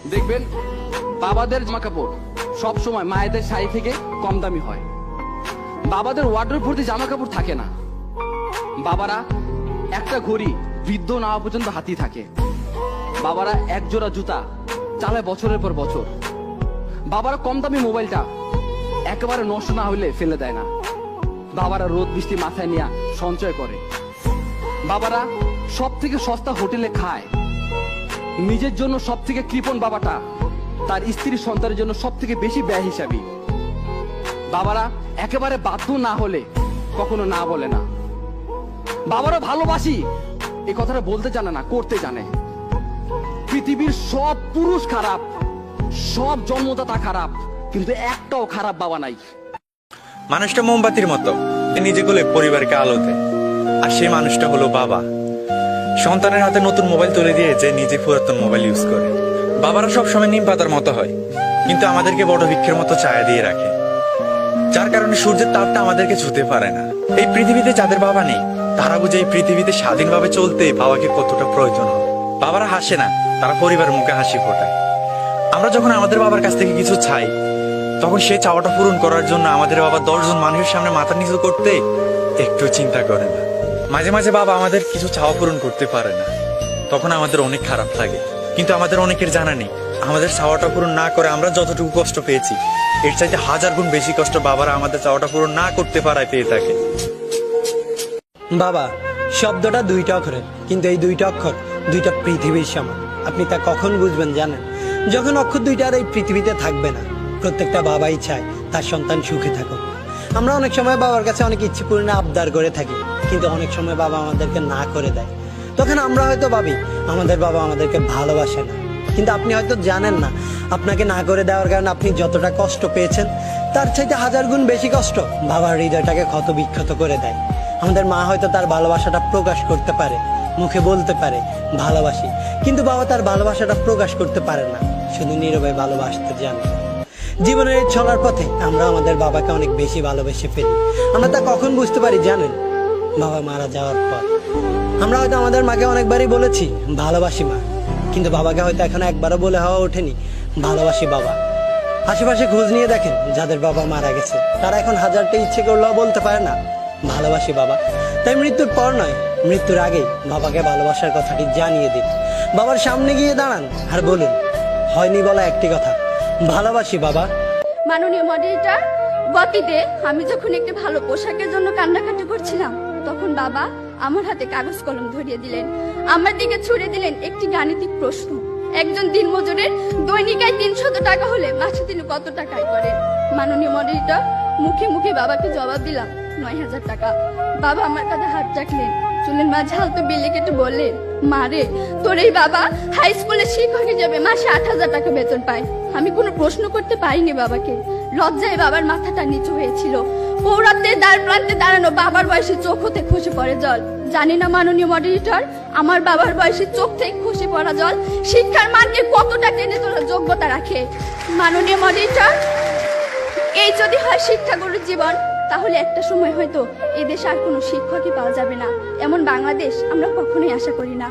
দেখবেন বাবাদের জামা কাপড় সব সময় মায়েদের শাড়ি থেকে কম দামি হয়। বাবাদের ওয়ার্ডরোব ভর্তি জামা কাপড় থাকে না। বাবারা একটা ঘড়ি বৃদ্ধ না হওয়া পর্যন্ত হাতি থাকে। বাবারা এক জোড়া জুতা চালায় বছরের পর বছর। বাবারা কম দামি মোবাইলটা একেবারে নষ্ট না হইলে ফেলে দেয় না। বাবারা রোদ বৃষ্টি মাথায় নিয়ে সঞ্চয় করে। বাবারা সব থেকে সস্তা হোটেলে খায়। নিজের জন্য সব থেকে কৃপণ বাবাটা তার স্ত্রী সন্তানের জন্য সব থেকে বেশি ব্যয় হিসাবী। বাবারা একেবারে বাধ্য না হলে কখনো না বলে না। বাবারা ভালোবাসি এই কথাটা বলতে জানে না, করতে জানে। পৃথিবীর সব পুরুষ খারাপ, সব জন্মদাতা খারাপ, কিন্তু একটাও খারাপ বাবা নাই। মানুষটা মোমবাতির মতো, নিজে গুলো পরিবারকে আলো দেয়, আর সেই মানুষটা হলো বাবা। সন্তানের হাতে নতুন মোবাইল তুলে দিয়ে যে নিজে পুরাতন মোবাইল ইউজ করে। বাবারা সবসময় নিম পাতার মতো হয়, কিন্তু আমাদেরকে বড় বৃক্ষের মতো ছায়া দিয়ে রাখে, যার কারণে সূর্যের তাপটা আমাদেরকে ছুঁতে পারে না। এই পৃথিবীতে যাদের বাবা নেই তারা বুঝে এই পৃথিবীতে স্বাধীনভাবে চলতে বাবাকে কতটা প্রয়োজন হয়। বাবারা হাসে না, তারা পরিবারের মুখে হাসি ফোটায়। আমরা যখন আমাদের বাবার কাছ থেকে কিছু চাই, তখন সেই চাওয়াটা পূরণ করার জন্য আমাদের বাবা 10 জন মানুষের সামনে মাথা নিচু করতে একটু চিন্তা করে না। মাঝে মাঝে বাবা আমাদের কিছু চাওয়া পূরণ করতে পারে না, তখন আমাদের অনেক খারাপ লাগে। কিন্তু আমাদের অনেকের জানা নেই, আমাদের চাওয়াটা পূরণ না করে আমরা যতটুকু কষ্ট পেয়েছি, এর চাইতে 1000 গুণ বেশি কষ্ট বাবারা আমাদের চাওয়াটা পূরণ না করতে পারায় পেয়ে থাকে। বাবা শব্দটা 2টা অক্ষরের, কিন্তু এই 2টা অক্ষর 2টা পৃথিবীর সমান। আপনি তা কখন বুঝবেন জানেন? যখন অক্ষর 2টা আর এই পৃথিবীতে থাকবে না। প্রত্যেকটা বাবাই চায় তার সন্তান সুখে থাকুক। আমরা অনেক সময় বাবার কাছে অনেক ইচ্ছে পূর্ণ আবদার করে থাকি, কিন্তু অনেক সময় বাবা আমাদেরকে না করে দেয়। তখন আমরা হয়তো ভাবি আমাদের বাবা আমাদেরকে ভালোবাসে না, কিন্তু আপনি হয়তো জানেন না আপনাকে না করে দেওয়ার কারণে আপনি যতটা কষ্ট পেয়েছেন তার চাইতে 1000 গুণ বেশি কষ্ট বাবার হৃদয়টাকে ক্ষত বিক্ষত করে দেয়। আমাদের মা হয়তো তার ভালোবাসাটা প্রকাশ করতে পারে, মুখে বলতে পারে ভালোবাসি, কিন্তু বাবা তার ভালোবাসাটা প্রকাশ করতে পারে না, শুধু নীরবে ভালোবাসতে জানে। জীবনের এই চলার পথে আমরা আমাদের বাবাকে অনেক বেশি ভালোবেসে ফেলি। আমরা তা কখন বুঝতে পারি জানেন? বাবা মারা যাওয়ার পর। আমরা হয়তো আমাদের মাকে অনেকবারই বলেছি ভালোবাসি মা, কিন্তু বাবাকে হয়তো এখন একবারও বলে হওয়া ওঠেনি ভালোবাসি বাবা। আশেপাশে খোঁজ নিয়ে দেখেন যাদের বাবা মারা গেছে, তারা এখন 1000টা ইচ্ছে করলেও বলতে পারে না ভালোবাসি বাবা। তাই মৃত্যুর পর নয়, মৃত্যুর আগেই বাবাকে ভালোবাসার কথাটি জানিয়ে দিন। বাবার সামনে গিয়ে দাঁড়ান আর বলুন হয়নি বলা একটি কথা, ভালোবাসি বাবা। মাননীয় মডারেটর, গতিতে আমি যখন একটি ভালো পোশাকের জন্য কান্নাকাটি করছিলাম, তখন বাবা আমার হাতে কাগজ কলম ধরিয়ে দিলেন, আমার দিকে ছুড়ে দিলেন একটি গাণিতিক প্রশ্ন। একজন দিনমজুরের দৈনিক আয় 300 টাকা হলে মাসে তিনি কত টাকা আয় করেন? মাননীয় মডারেটর, মুখে মুখে বাবাকে জবাব দিলাম 9000 টাকা। বাবা আমার কাঁধে হাত রাখলেন, চুলের মাঝে হালতো বিলি কেটে বললেন, মা রে, তোর এই বাবা হাই স্কুলের শিক্ষক হিসেবে মাসে 8000 টাকা বেতন পায়। আমি কোনো প্রশ্ন করতে পারিনি বাবাকে। লজ্জায় বাবার মাথাটা নিচু হয়েছিল। পৌরাত্বের দ্বার প্রান্তে দাঁড়ানো বাবার বয়সে চোখ হতে খসে পড়ে জল। জানি না মাননীয় মডারেটর, আমার বাবার বয়সে চোখ থেকে খসে পড়া জল শিক্ষার মানকে কতটা টেনে তোলার যোগ্যতা রাখে। মাননীয় মডারেটর, এই যদি হয় শিক্ষাগুরুর জীবন, তাহলে একটা সময় হয়তো এদেশে আর কোনো শিক্ষকই পাওয়া যাবে না। এমন বাংলাদেশ আমরা কখনোই আশা করি না।